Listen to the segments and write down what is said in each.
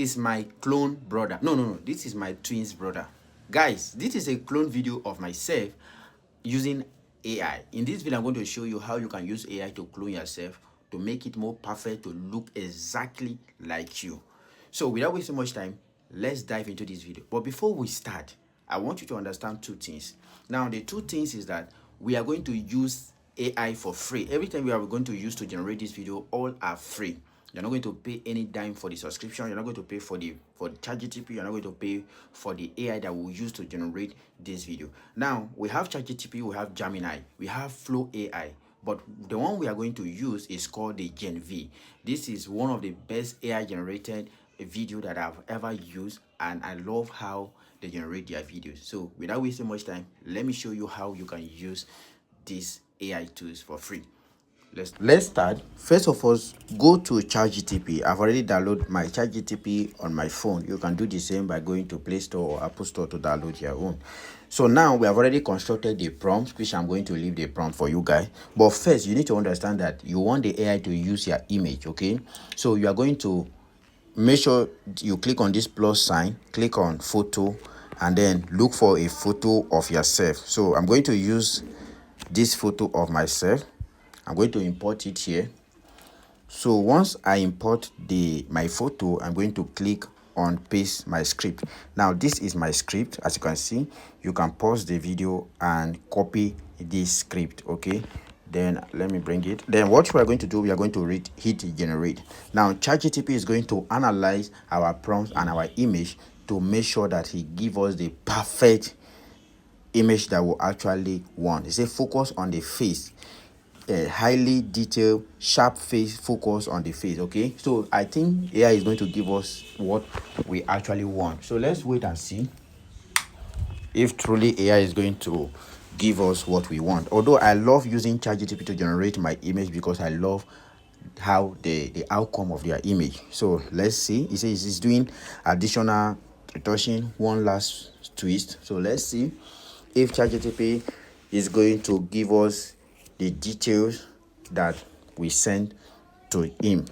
is my clone brother. No, this is my twin's brother. Guys, this is a clone video of myself using AI. In this video, I'm going to show you how you can use AI to clone yourself to make it more perfect, to look exactly like you. So without wasting much time, let's dive into this video. But before we start, I want you to understand two things. Now, the two things is that we are going to use AI for free. Every time we are going to use to generate this video, all are free. You're not going to pay any dime for the subscription. You're not going to pay for the ChatGPT. You're not going to pay for the AI that we'll use to generate this video. Now, we have ChatGPT, we have Gemini, we have Flow AI. But the one we are going to use is called the Gen V. This is one of the best AI generated video that I've ever used, and I love how they generate their videos. So without wasting much time, let me show you how you can use these AI tools for free. Let's start. First of all, go to ChatGPT. I've already downloaded my ChatGPT on my phone. You can do the same by going to Play Store or Apple Store to download your own. So now we have already constructed the prompt, which I'm going to leave the prompt for you guys. But first, you need to understand that you want the AI to use your image, okay? So you are going to make sure you click on this plus sign, click on photo, and then look for a photo of yourself. So I'm going to use this photo of myself. I'm going to import it here. So once I import my photo, I'm going to click on paste my script. Now this is my script. As you can see, you can pause the video and copy this script, okay? Then let me bring it. Then what we are going to do, we are going to hit generate. Now ChatGPT is going to analyze our prompts and our image to make sure that he give us the perfect image that we actually want. He say focus on the face. Highly detailed, sharp face, focus on the face. Okay, so I think AI is going to give us what we actually want. So let's wait and see if truly AI is going to give us what we want. Although I love using ChatGPT to generate my image because I love how the outcome of their image. So let's see. It says it's doing additional touching, one last twist. So let's see if ChatGPT is going to give us the details that we send to him,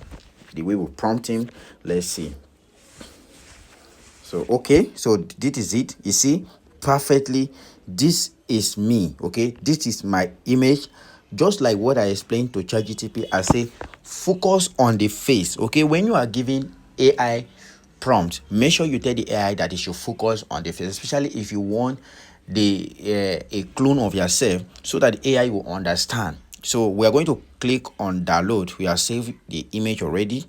the way we prompt him. Let's see. So okay, so this is it. You see perfectly, this is me. Okay, this is my image, just like what I explained to ChatGPT. I say focus on the face. Okay, when you are giving AI prompt, make sure you tell the AI that it should focus on the face, especially if you want a clone of yourself, so that AI will understand. So we are going to click on download. We have saved the image already.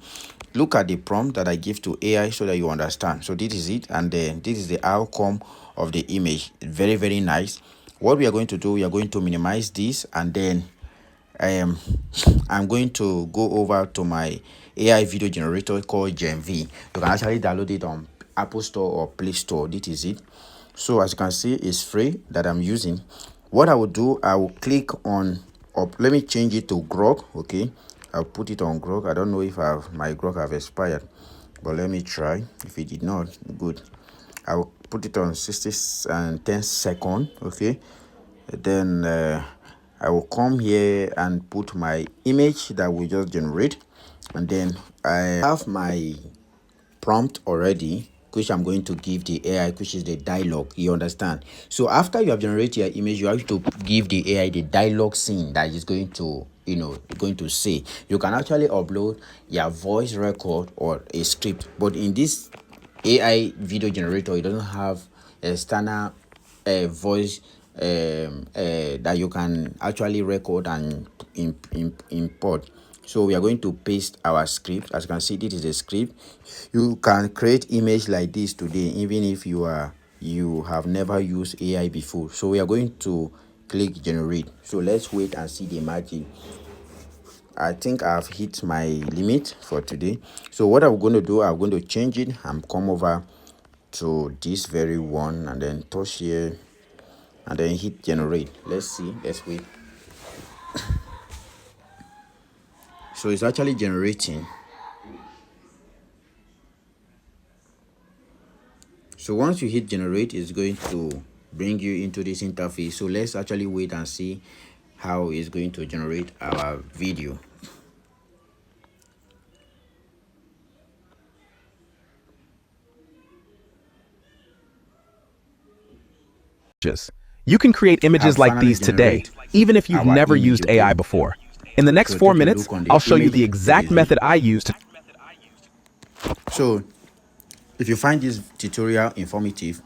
Look at the prompt that I give to AI so that you understand. So this is it, and then this is the outcome of the image. Very, very nice. What we are going to do, we are going to minimize this, and then I'm going to go over to my AI video generator called Gen V. You can actually download it on Apple Store or Play Store. This is it. So as you can see, it's free that I'm using. What I will do, I will click on up. Let me change it to Grok. Okay, I'll put it on Grok. I don't know if my Grok have expired, but let me try. If it did not, good. I will put it on 60 and 10 seconds. Okay, then I will come here and put my image that we just generate, and then I have my prompt already, which I'm going to give the AI, which is the dialogue. You understand? So after you have generated your image, you have to give the AI the dialogue scene that is going to say. You can actually upload your voice record or a script, but in this AI video generator, it doesn't have external voice that you can actually record and import. So we are going to paste our script. As you can see, this is a script. You can create image like this today, even if you have never used AI before. So we are going to click generate. So let's wait and see the magic. I think I've hit my limit for today. So what I'm going to do, I'm going to change it and come over to this very one, and then touch here, and then hit generate. Let's see. Let's wait. So it's actually generating. So once you hit generate, it's going to bring you into this interface. So let's actually wait and see how it's going to generate our video. You can create have images like finally these today, generate even if you've our never image. used Okay, AI before. In the next so 4 take a minutes, look on the I'll show you image the exact division. method I use to. So if you find this tutorial informative,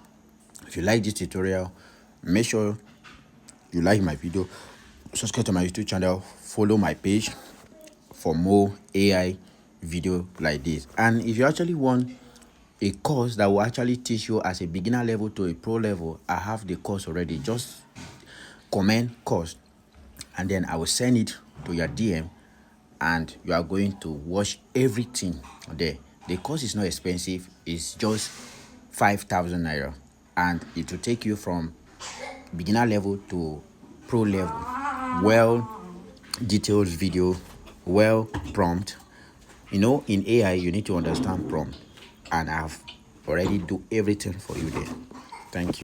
if you like this tutorial, make sure you like my video, subscribe to my YouTube channel, follow my page for more AI video like this. And if you actually want a course that will actually teach you as a beginner level to a pro level, I have the course already. Just comment course and then I will send it to your DM and you are going to watch everything there. The course is not expensive, it's just 5,000 naira and it will take you from beginner level to pro level. Well detailed video, well prompt. You know, in AI you need to understand prompt and I've already do everything for you there. Thank you.